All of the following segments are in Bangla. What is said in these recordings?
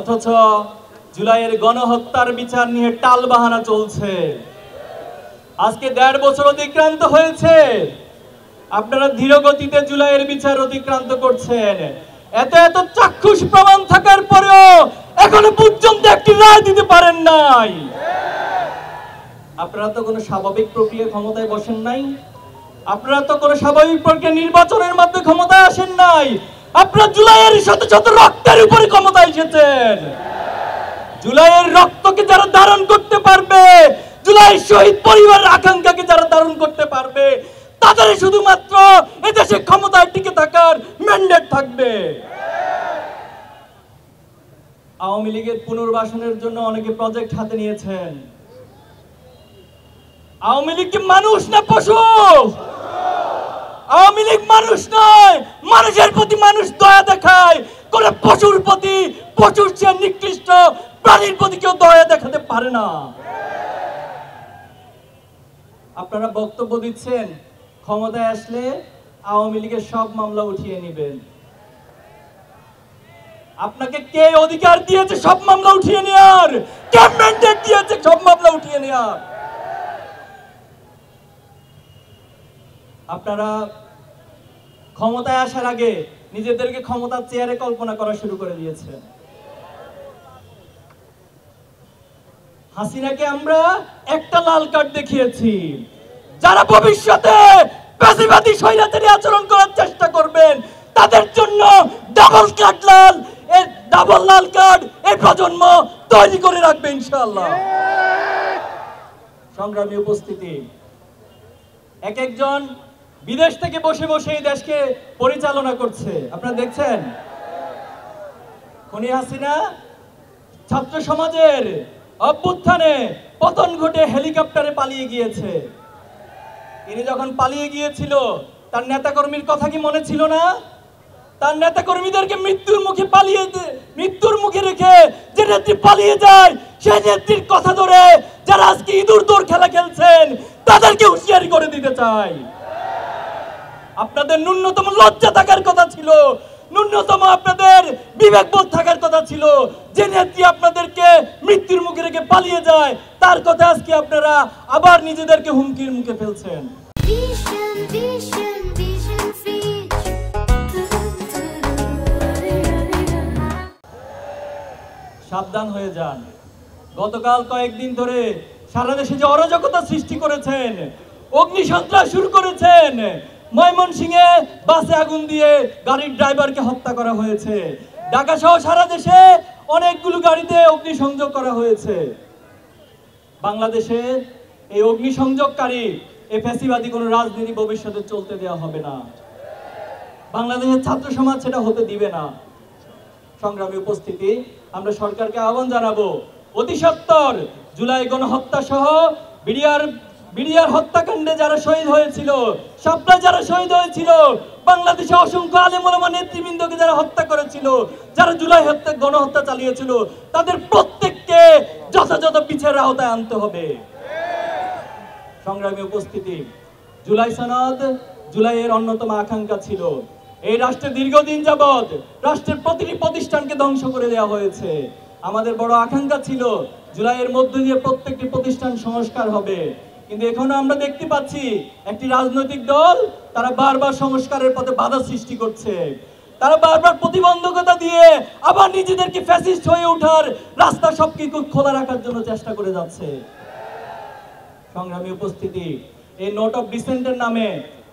অথচ জুলাইয়ের গণহত্যার বিচার নিয়ে টালবাহানা চলছে। আজকে 1.5 বছর অতিক্রান্ত হয়েছে, আপনারা ধীর গতিতে জুলাইয়ের বিচার অতিক্রান্ত করছেন। এত এত চাক্ষুষ প্রমাণ থাকার পরেও এখনো পর্যন্ত একটি রায় দিতে পারেন নাই। আপনারা তো কোনো স্বাভাবিক প্রক্রিয়া ক্ষমতায় বসেন নাই, আপনারা তো কোনো স্বাভাবিক প্রক্রিয়া নির্বাচনের মাধ্যমে ক্ষমতায় আসেন নাই, আপনারা জুলাইয়ের শত শত রক্তের উপরে ক্ষমতায় এসেছেন। জুলাইয়ের রক্তকে যারা ধারণ করতে পারবে, জুলাই শহীদ পরিবারের আকাঙ্ক্ষাকে যারা ধারণ করতে পারবে, তাদের শুধুমাত্র এদেশে ক্ষমতায় টিকে থাকার ম্যান্ডেট থাকবে। আওয়ামী লীগের পুনর্বাসনের জন্য অনেকে প্রজেক্ট হাতে নিয়েছেন। আওয়ামী লীগ কি মানুষ না পশু? আওয়ামী লীগ মানুষ নয়, মানুষের প্রতি মানুষ দয়া দেখায়, কোন পশুর প্রতি, পশুর চেয়ে নিকৃষ্ট প্রাণীর প্রতি কেউ দয়া দেখাতে পারে না। আপনারা বক্তব্য দিচ্ছেন ক্ষমতায় আসলে আওয়ামী লীগের সব মামলা উঠিয়ে নেবেন। আপনাকে কে অধিকার দিয়েছে সব মামলা উঠিয়ে নেওয়ার? কে ম্যান্ডেট দিয়েছে সব মামলা উঠিয়ে নেওয়ার? আপনারা ক্ষমতায় আসার আগে নিজেদেরকে ক্ষমতার চেয়ারে কল্পনা করা শুরু করে দিয়েছেন। হাসিনাকে আমরা একটা লাল কার্ড দেখিয়েছি। যারা ভবিষ্যতে ফ্যাসিবাদী স্বৈরাচারী আচরণ করার চেষ্টা করবেন তাদের জন্য ডাবল কার্ড লাল, এই ডাবল লাল কার্ড এই প্রজন্ম তৈরি করে রাখবে ইনশাআল্লাহ। সংগ্রামী উপস্থিতি, এক একজন বিদেশ থেকে বসে বসে এই দেশকে পরিচালনা করছে। আপনারা দেখছেন খুনি হাসিনা ছাত্র সমাজের অভ্যুত্থানে পতন ঘটে হেলিকপ্টারে পালিয়ে গিয়েছে। তিনি যখন পালিয়ে গিয়েছিল তার নেতাকর্মীর কথা কি মনে ছিল না? তার নেতাকর্মীদেরকে মৃত্যুর মুখে রেখে যে নেত্রী পালিয়ে যায় সেই নেত্রীর কথা ধরে যারা আজকে ইঁদুর দৌড় খেলা খেলছেন তাদেরকে হুঁশিয়ারি করে দিতে চাই। আপনাদের ন্যূনতম লজ্জা থাকার কথা ছিল, ন্যূনতম আপনাদের বিবেকবোধ থাকার কথা ছিল। যে নেত্রী আপনাদেরকে মৃত্যুর মুখে রেখে পালিয়ে যায় তার কথা আজকে আপনারা আবার নিজেদেরকে হুমকির মুখে ফেলছেন। সাবধান হয়ে যান। গতকাল কয়েকদিন ধরে সারা দেশে যে অরাজকতা সৃষ্টি করেছেন, অগ্নিসন্ত্রাস শুরু করেছেন, ময়মনসিংহে বাসে আগুন দিয়ে গাড়ির ড্রাইভারকে হত্যা করা হয়েছে, ঢাকা সহ সারা দেশে অনেকগুলো গাড়িতে অগ্নিসংযোগ করা হয়েছে। বাংলাদেশে এই অগ্নিসংযোগকারী এই ফ্যাসিবাদী কোনো রাজনীতি ভবিষ্যতে চলতে দেওয়া হবে না। বাংলাদেশের ছাত্র সমাজ সেটা হতে দিবে না। সংগ্রামী উপস্থিতি, আমরা সরকারকে আহ্বান জানাবো অতি সত্বর জুলাই গণহত্যা সহ বিডিআর হত্যাকাণ্ডে যারা শহীদ হয়েছিল, শাপলা যারা শহীদ হয়েছিল, বাংলাদেশে অসংখ্য আলেম ওলামা নেতৃবৃন্দকে যারা হত্যা করেছিল, যারা জুলাই গণহত্যা চালিয়েছিল, তাদের প্রত্যেককে যথাযথ বিচারের আওতায় আনতে হবে। সংগ্রামী উপস্থিতি, জুলাই সনদ জুলাইয়ের অন্যতম আকাঙ্ক্ষা ছিল। এই রাষ্ট্রে দীর্ঘদিন যাবৎ রাষ্ট্রের প্রতিটি প্রতিষ্ঠানকে ধ্বংস করে দেওয়া হয়েছে। আমাদের বড় আকাঙ্ক্ষা ছিল জুলাইয়ের মধ্য দিয়ে প্রত্যেকটি প্রতিষ্ঠান সংস্কার হবে, কিন্তু এখনো আমরা দেখতে পাচ্ছি একটি রাজনৈতিক দল তারা বারবার সংস্কারের পথে বাধা সৃষ্টি করছে। তারা বারবার প্রতিবন্ধকতা দিয়ে আবার নিজেদেরকে ফ্যাসিস্ট হয়ে ওঠার রাস্তা সবকিছু খোলা রাখার জন্য চেষ্টা করে যাচ্ছে। সংগ্রামী উপস্থিতি, এই নোট অফ ডিসেন্টের নামে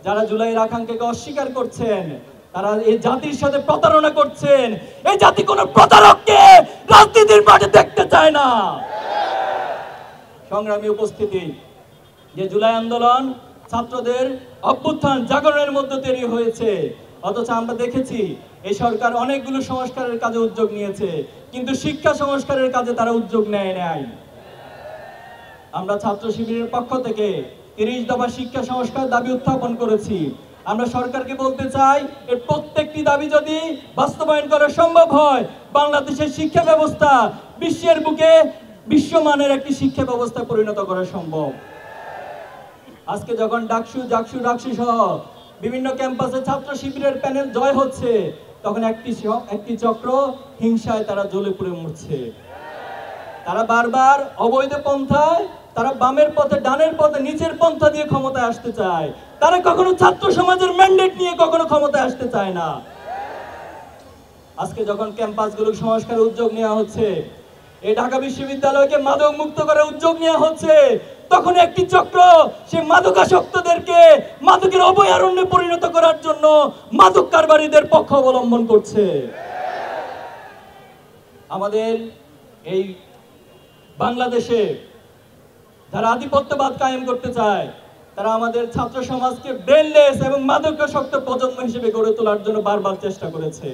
যারা জুলাইয়ের আকাঙ্ক্ষাকে অস্বীকার করছেন তারা এই জাতির সাথে প্রতারণা করছেন। এই জাতি কোনো প্রতারককে রাজনীতির মাঠে দেখতে চায় না। সংগ্রামী উপস্থিতি, যে জুলাই আন্দোলন ছাত্রদের অভ্যুত্থান জাগরণের মধ্যে তৈরি হয়েছে, অথচ আমরা দেখেছি এই সরকার অনেকগুলো সংস্কারের কাজে উদ্যোগ নিয়েছে, কিন্তু শিক্ষা সংস্কারের কাজে তারা উদ্যোগ নেয় নাই। আমরা ছাত্র শিবিরের পক্ষ থেকে 30 দফা শিক্ষা সংস্কার দাবি উত্থাপন করেছি। আমরা সরকারকে বলতে চাই এর প্রত্যেকটি দাবি যদি বাস্তবায়ন করা সম্ভব হয়, বাংলাদেশের শিক্ষা ব্যবস্থা বিশ্বের বুকে বিশ্বমানের একটি শিক্ষা ব্যবস্থা পরিণত করা সম্ভব। আজকে যখন ডাকসু সহ বিভিন্ন ক্যাম্পাসে ছাত্র শিবিরের প্যানেল জয় হচ্ছে, তখন একটি চক্র হিংসায় তারা জ্বলে পুড়ে মরছে। তারা বারবার অবৈধ পন্থায়, তারা বামের পথে, ডানের পথে, নিচের পন্থা দিয়ে ক্ষমতায় আসতে চায়। তারা কখনো ছাত্র সমাজের ম্যান্ডেট নিয়ে কখনো ক্ষমতায় আসতে চায় না। আজকে যখন ক্যাম্পাসগুলো সংস্কারের উদ্যোগ নেওয়া হচ্ছে, এই ঢাকা বিশ্ববিদ্যালয়কে মাদক মুক্ত করার উদ্যোগ নেওয়া হচ্ছে, তখন একটি চক্র সে মাদকাসক্তদেরকে মাদকের অভয়ারণ্যে পরিণত করার জন্য মাদক কারবারিদের পক্ষ অবলম্বন করছে। আমাদের এই বাংলাদেশে যারা আধিপত্যবাদ কায়েম করতে চায়, তারা আমাদের ছাত্র সমাজকে ব্রেনলেস এবং মাদকাসক্ত প্রজন্ম হিসেবে গড়ে তোলার জন্য বারবার চেষ্টা করেছে।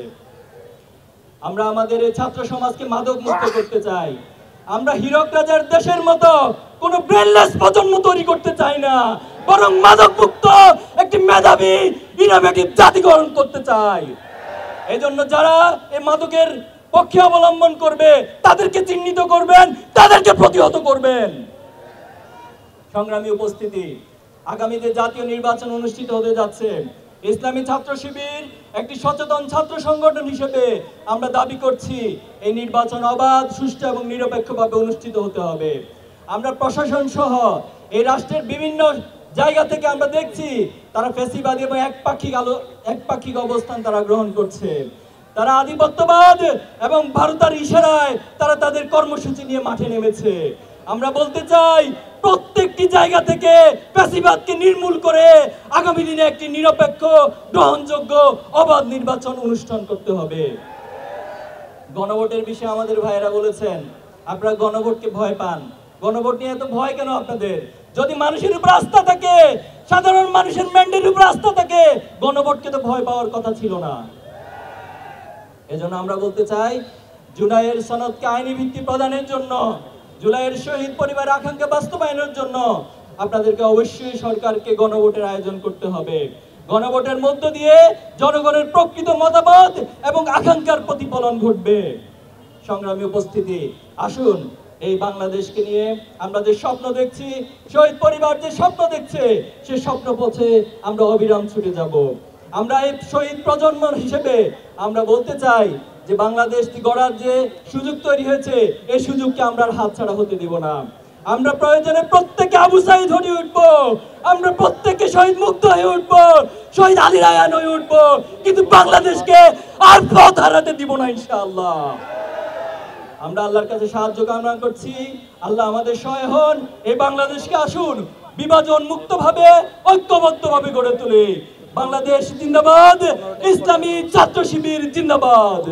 আমরা আমাদের এই ছাত্র সমাজকে মাদক মুক্ত করতে চাই। আমরা হীরক রাজার দেশের মতো কোন ব্রেনলেস প্রজন্ম তৈরি করতে চাই না, বরং মাদক মুক্ত একটি মেধাবী ইনোভেটিভ জাতি গঠন করতে চাই। এজন্য যারা এই মাদকের পক্ষে অবলম্বন করবে তাদেরকে চিহ্নিত করবেন, তাদেরকে প্রতিহত করবেন। সংগ্রামী উপস্থিতি, আগামীতে জাতীয় নির্বাচন অনুষ্ঠিত হতে যাচ্ছে। ইসলামী ছাত্র শিবির একটি সচেতন ছাত্র সংগঠন হিসেবে আমরা দাবি করছি এই নির্বাচন অবাধ, সুষ্ঠু এবং নিরপেক্ষভাবে অনুষ্ঠিত হতে হবে। আমরা প্রশাসন সহ এই রাষ্ট্রের বিভিন্ন জায়গা থেকে আমরা দেখছি তারা ফ্যাসিবাদী এবং একপাক্ষিক অবস্থান তারা গ্রহণ করছে। তারা আধিপত্যবাদ এবং ভারতের ইশারায় তারা তাদের কর্মসূচি নিয়ে মাঠে নেমেছে। আমরা বলতে চাই, প্রত্যেকটি জায়গা থেকে ফ্যাসিবাদকে নির্মূল করে আগামী দিনে একটি নিরপেক্ষ, গ্রহণযোগ্য, অবাধ নির্বাচন অনুষ্ঠান করতে হবে। গণভোটের বিষয়ে আমাদের ভাইয়েরা বলেছেন আপনারা গণভোটকে ভয় পান। গণভোট নিয়ে এত ভয় কেন আপনাদের? যদি মানুষের উপর আস্থা থাকে, সাধারণ মানুষের ম্যান্ডেটের উপর আস্থা থাকে, গণভোটকে তো ভয় পাওয়ার কথা ছিল না। এজন্য আমরা বলতে চাই, জুলাইয়ের সনদকে আইনি ভিত্তি প্রদানের জন্য, জুলাইয়ের শহীদ পরিবারের আকাঙ্ক্ষা বাস্তবায়নের জন্য আপনাদেরকে অবশ্যই সরকারকে গণভোটের আয়োজন করতে হবে। গণভোটের মধ্য দিয়ে জনগণের প্রকৃত মতামত এবং আকাঙ্ক্ষার প্রতিফলন ঘটবে। সংগ্রামী উপস্থিতি, আসুন এই বাংলাদেশকে নিয়ে আমরা যে স্বপ্ন দেখছি, শহীদ পরিবার যে স্বপ্ন দেখছে, সে স্বপ্ন পথে আমরা অবিরাম ছুটে যাব। আমরা এই শহীদ প্রজন্ম হিসেবে আমরা বলতে চাই যে বাংলাদেশটি গড়ার যে সুযোগ তৈরি হয়েছে, এই সুযোগকে আমরা হাতছাড়া হতে দিব না। আমরা প্রয়োজনে প্রত্যেকে আবু সাঈদ হয়ে উঠবো, আমরা প্রত্যেকে শহীদ মুক্ত হয়ে উঠবো, শহীদ আলী রায়হান হয়ে উঠবো, কিন্তু বাংলাদেশকে আর পথ হারাতে দিব না ইনশাআল্লাহ। আমরা আল্লাহর কাছে সাহায্য কামনা করছি, আল্লাহ আমাদের সহায় হন। এই বাংলাদেশকে আসুন বিভাজন মুক্ত ভাবে, ঐক্যবদ্ধ ভাবে গড়ে তুলি। বাংলাদেশ জিন্দাবাদ, ইসলামী ছাত্র শিবির জিন্দাবাদ।